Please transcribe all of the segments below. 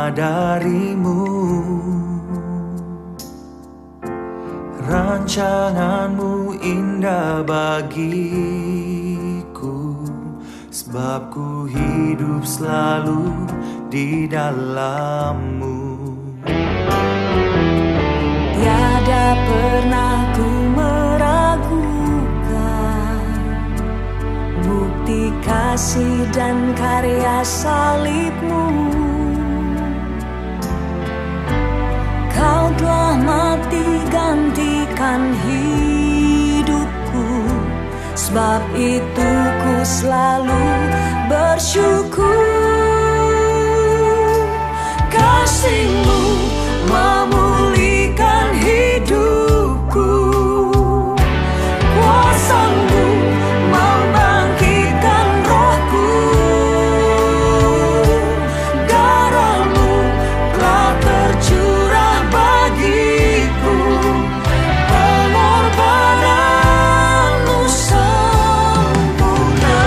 darimu. Rancanganmu indah bagiku, sebab ku hidup selalu di dalammu. Tiada pernah ku meragukan bukti kasih dan karya salibmu. Kau telah mati gantikan hidupku, sebab itu ku selalu bersyukur. Kasih-Mu memulihkan hidupku, kuasa-Mu membangkitkan rohku. Darah-Mu telah tercurah bagiku, pengorbanan-Mu sempurna.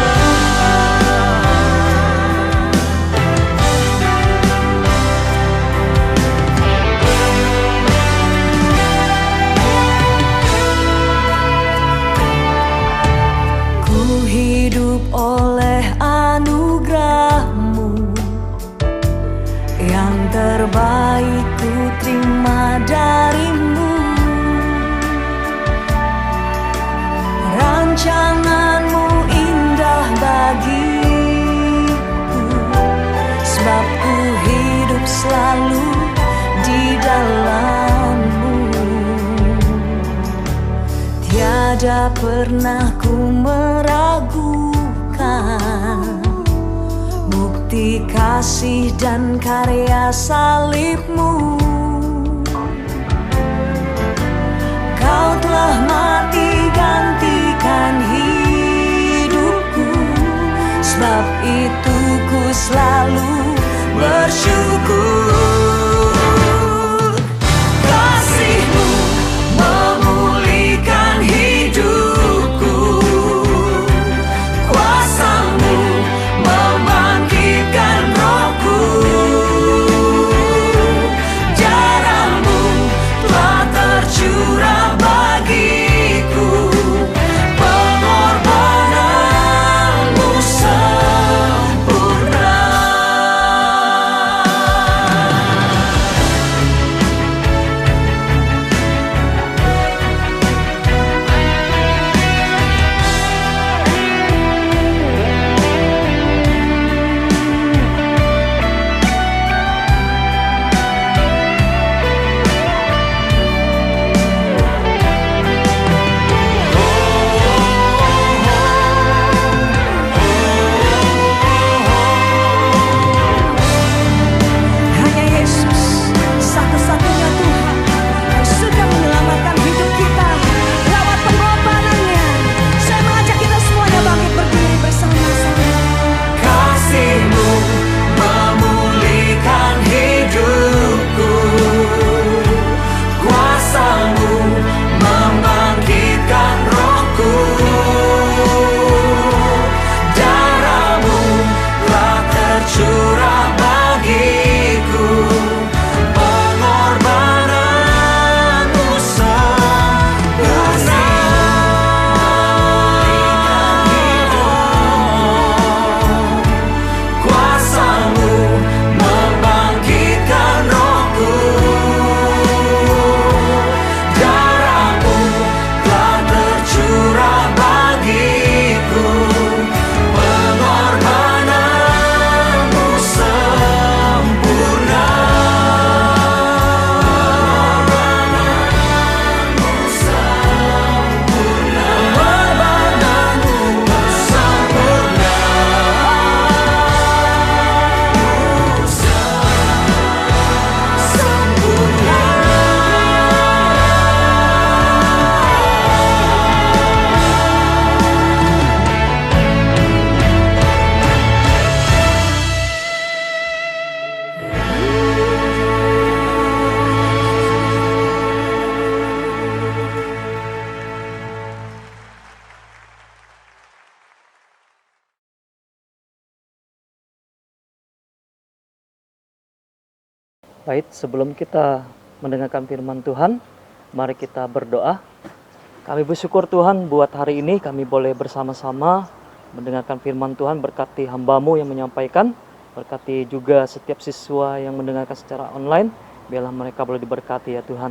Ku hidup oleh anugerah-Mu, yang terbaik ku terima dari-Mu. Rancangan-Mu indah bagiku, sebab ku hidup selalu di dalam-Mu. Tiada pernah ku meragukan bukti kasih dan karya salib-Mu. Kau telah mati gantikan hidupku, sebab itu ku selalu bersyukur. Kasih-Mu memulihkan hidupku, kuasa-Mu membangkitkan rohku. Darah-Mu telah tercurah bagiku, pengorbanan-Mu sempurna. Baik, sebelum kita mendengarkan firman Tuhan, mari kita berdoa. Kami bersyukur Tuhan buat hari ini kami boleh bersama-sama mendengarkan firman Tuhan. Berkati hamba-Mu yang menyampaikan, berkati juga setiap siswa yang mendengarkan secara online. Biarlah mereka boleh diberkati ya Tuhan.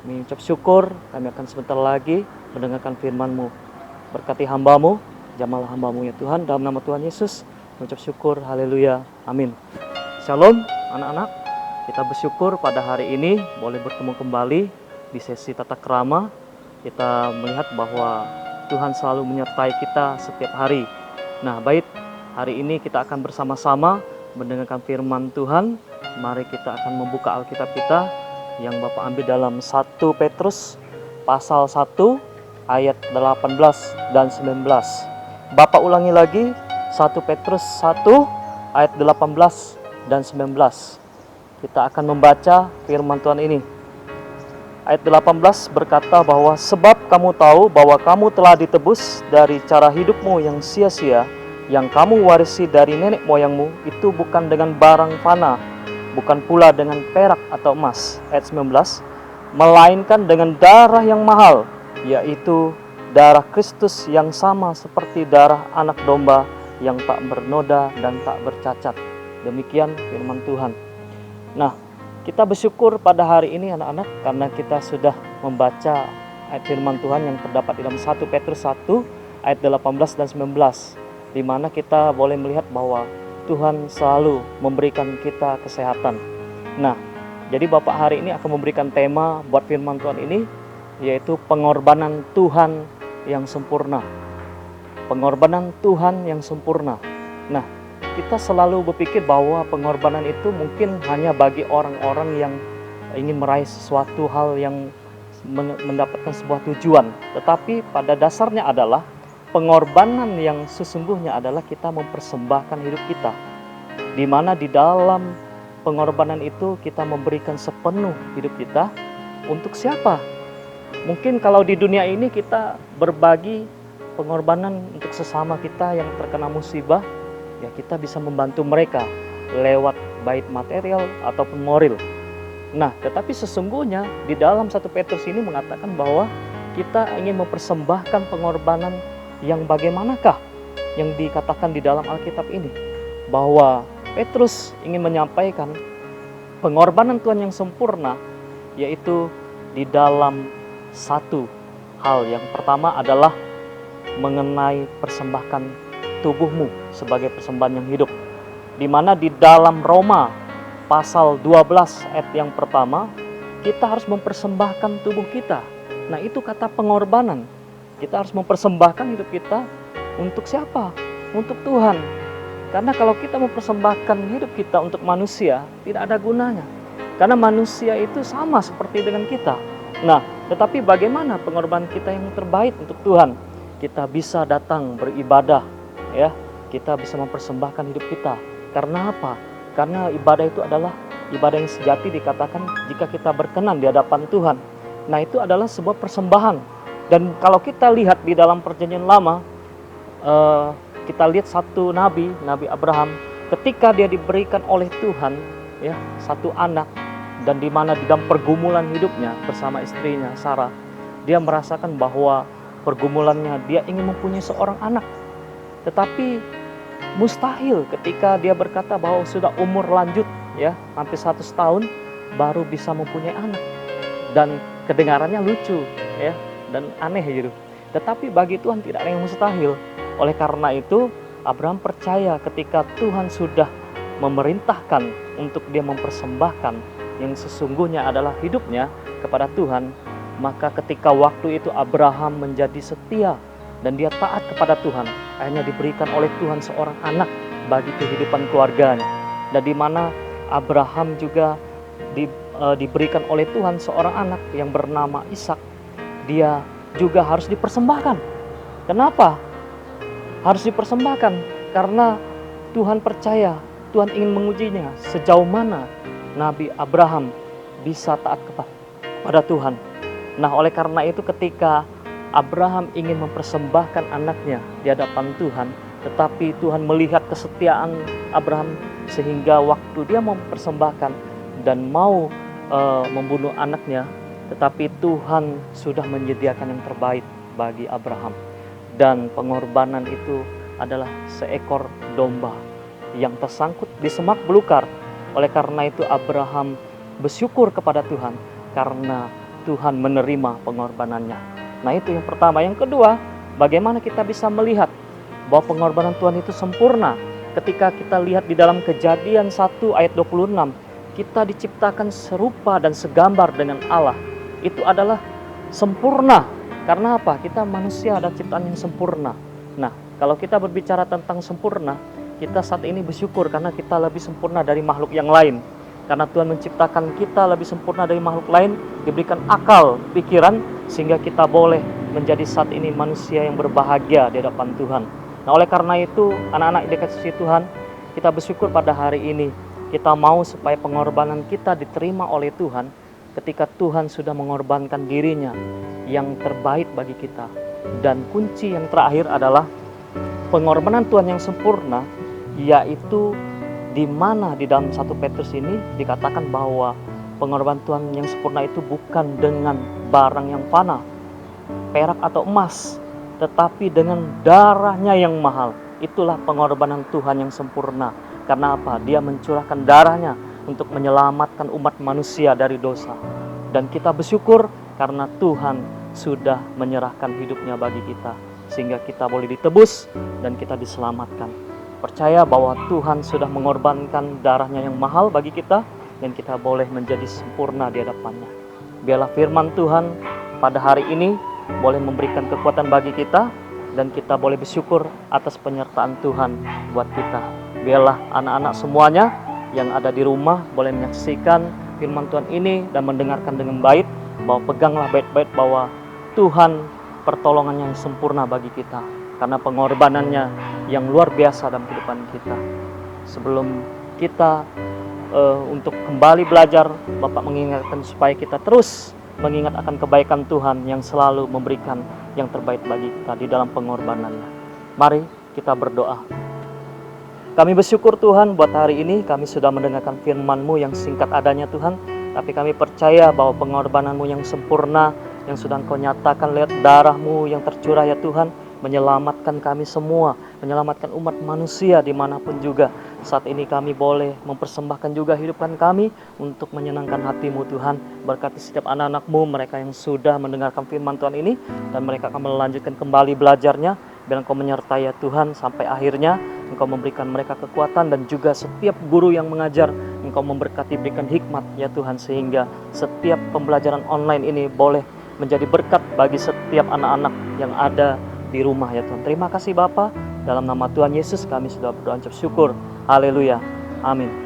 Kami ucap syukur, kami akan sebentar lagi mendengarkan firman-Mu. Berkati hamba-Mu, jamalah hamba-Mu ya Tuhan. Dalam nama Tuhan Yesus, ucap syukur, haleluya, amin. Shalom anak-anak. Kita bersyukur pada hari ini boleh bertemu kembali di sesi tata krama. Kita melihat bahwa Tuhan selalu menyertai kita setiap hari. Nah, baik, hari ini kita akan bersama-sama mendengarkan firman Tuhan. Mari kita akan membuka Alkitab kita yang Bapak ambil dalam 1 Petrus pasal 1 ayat 18 dan 19. Bapak ulangi lagi 1 Petrus 1 ayat 18 dan 19. Kita akan membaca firman Tuhan ini. Ayat 18 berkata bahwa sebab kamu tahu bahwa kamu telah ditebus dari cara hidupmu yang sia-sia, yang kamu warisi dari nenek moyangmu, itu bukan dengan barang fana, bukan pula dengan perak atau emas. Ayat 19, melainkan dengan darah yang mahal, yaitu darah Kristus yang sama seperti darah anak domba yang tak bernoda dan tak bercacat. Demikian firman Tuhan. Nah, kita bersyukur pada hari ini anak-anak karena kita sudah membaca ayat firman Tuhan yang terdapat dalam 1 Petrus 1 ayat 18 dan 19, di mana kita boleh melihat bahwa Tuhan selalu memberikan kita kesehatan. Nah, jadi Bapak hari ini akan memberikan tema buat firman Tuhan ini, yaitu pengorbanan Tuhan yang sempurna. Pengorbanan Tuhan yang sempurna. Nah, kita selalu berpikir bahwa pengorbanan itu mungkin hanya bagi orang-orang yang ingin meraih sesuatu hal yang mendapatkan sebuah tujuan. Tetapi pada dasarnya adalah pengorbanan yang sesungguhnya adalah kita mempersembahkan hidup kita. Di mana di dalam pengorbanan itu kita memberikan sepenuh hidup kita untuk siapa? Mungkin kalau di dunia ini kita berbagi pengorbanan untuk sesama kita yang terkena musibah, ya kita bisa membantu mereka lewat baik material ataupun moral. Nah, tetapi sesungguhnya di dalam 1 Petrus ini mengatakan bahwa kita ingin mempersembahkan pengorbanan yang bagaimanakah yang dikatakan di dalam Alkitab ini. Bahwa Petrus ingin menyampaikan pengorbanan Tuhan yang sempurna, yaitu di dalam satu hal. Yang pertama adalah mengenai persembahkan tubuhmu sebagai persembahan yang hidup, di mana di dalam Roma pasal 12 ayat yang pertama kita harus mempersembahkan tubuh kita. Nah, itu kata pengorbanan. Kita harus mempersembahkan hidup kita untuk siapa? Untuk Tuhan. Karena kalau kita mempersembahkan hidup kita untuk manusia, tidak ada gunanya. Karena manusia itu sama seperti dengan kita. Nah, tetapi bagaimana pengorbanan kita yang terbaik untuk Tuhan? Kita bisa datang beribadah, ya, kita bisa mempersembahkan hidup kita. Karena apa? Karena ibadah itu adalah ibadah yang sejati, dikatakan jika kita berkenan di hadapan Tuhan. Nah, itu adalah sebuah persembahan. Dan kalau kita lihat di dalam perjanjian lama, kita lihat satu nabi Abraham, ketika dia diberikan oleh Tuhan, ya, satu anak, dan di mana di dalam pergumulan hidupnya bersama istrinya Sarah, dia merasakan bahwa pergumulannya dia ingin mempunyai seorang anak. Tetapi mustahil ketika dia berkata bahwa sudah umur lanjut, ya, hampir 100 tahun baru bisa mempunyai anak. Dan kedengarannya lucu, ya, dan aneh gitu. Tetapi bagi Tuhan tidak ada yang mustahil. Oleh karena itu Abraham percaya ketika Tuhan sudah memerintahkan untuk dia mempersembahkan yang sesungguhnya adalah hidupnya kepada Tuhan, maka ketika waktu itu Abraham menjadi setia dan dia taat kepada Tuhan, akhirnya diberikan oleh Tuhan seorang anak bagi kehidupan keluarganya. Dan di mana Abraham juga diberikan oleh Tuhan seorang anak yang bernama Ishak, dia juga harus dipersembahkan. Kenapa harus dipersembahkan? Karena Tuhan percaya, Tuhan ingin mengujinya sejauh mana Nabi Abraham bisa taat kepada Tuhan. Nah, oleh karena itu ketika Abraham ingin mempersembahkan anaknya di hadapan Tuhan, tetapi Tuhan melihat kesetiaan Abraham sehingga waktu dia mempersembahkan, dan mau membunuh anaknya, tetapi Tuhan sudah menyediakan yang terbaik bagi Abraham. Dan pengorbanan itu adalah seekor domba yang tersangkut di semak belukar. Oleh karena itu Abraham bersyukur kepada Tuhan karena Tuhan menerima pengorbanannya. Nah, itu yang pertama. Yang kedua, bagaimana kita bisa melihat bahwa pengorbanan Tuhan itu sempurna? Ketika kita lihat di dalam Kejadian 1 ayat 26, kita diciptakan serupa dan segambar dengan Allah. Itu adalah sempurna. Karena apa? Kita manusia ada ciptaan yang sempurna. Nah, kalau kita berbicara tentang sempurna, kita saat ini bersyukur karena kita lebih sempurna dari makhluk yang lain. Karena Tuhan menciptakan kita lebih sempurna dari makhluk lain, diberikan akal, pikiran, sehingga kita boleh menjadi saat ini manusia yang berbahagia di hadapan Tuhan. Nah, oleh karena itu, anak-anak dikasihi Tuhan, kita bersyukur pada hari ini. Kita mau supaya pengorbanan kita diterima oleh Tuhan ketika Tuhan sudah mengorbankan dirinya yang terbaik bagi kita. Dan kunci yang terakhir adalah pengorbanan Tuhan yang sempurna, yaitu di mana di dalam 1 Petrus ini dikatakan bahwa pengorbanan Tuhan yang sempurna itu bukan dengan barang yang fana, perak atau emas, tetapi dengan darahnya yang mahal. Itulah pengorbanan Tuhan yang sempurna. Karena apa? Dia mencurahkan darahnya untuk menyelamatkan umat manusia dari dosa. Dan kita bersyukur karena Tuhan sudah menyerahkan hidupnya bagi kita, sehingga kita boleh ditebus dan kita diselamatkan. Percaya bahwa Tuhan sudah mengorbankan darahnya yang mahal bagi kita, dan kita boleh menjadi sempurna di hadapannya. Biarlah firman Tuhan pada hari ini boleh memberikan kekuatan bagi kita, dan kita boleh bersyukur atas penyertaan Tuhan buat kita. Biarlah anak-anak semuanya yang ada di rumah boleh menyaksikan firman Tuhan ini dan mendengarkan dengan baik, bahwa peganglah baik-baik bahwa Tuhan pertolongannya yang sempurna bagi kita, karena pengorbanannya yang luar biasa dalam kehidupan kita. Sebelum kita untuk kembali belajar, Bapak mengingatkan supaya kita terus mengingat akan kebaikan Tuhan yang selalu memberikan yang terbaik bagi kita di dalam pengorbanannya. Mari kita berdoa. Kami bersyukur Tuhan buat hari ini kami sudah mendengarkan firman-Mu yang singkat adanya Tuhan. Tapi kami percaya bahwa pengorbanan-Mu yang sempurna yang sudah Engkau nyatakan lewat darah-Mu yang tercurah ya Tuhan, menyelamatkan kami semua, menyelamatkan umat manusia dimanapun juga. Saat ini kami boleh mempersembahkan juga hidupan kami untuk menyenangkan hati-Mu Tuhan. Berkati setiap anak-anak-Mu, mereka yang sudah mendengarkan firman Tuhan ini, dan mereka akan melanjutkan kembali belajarnya. Biar Engkau menyertai ya Tuhan sampai akhirnya, Engkau memberikan mereka kekuatan, dan juga setiap guru yang mengajar Engkau memberkati, berikan hikmat ya Tuhan, sehingga setiap pembelajaran online ini boleh menjadi berkat bagi setiap anak-anak yang ada di rumah ya Tuhan. Terima kasih Bapa, dalam nama Tuhan Yesus kami sudah berdoa syukur. Haleluya, amin.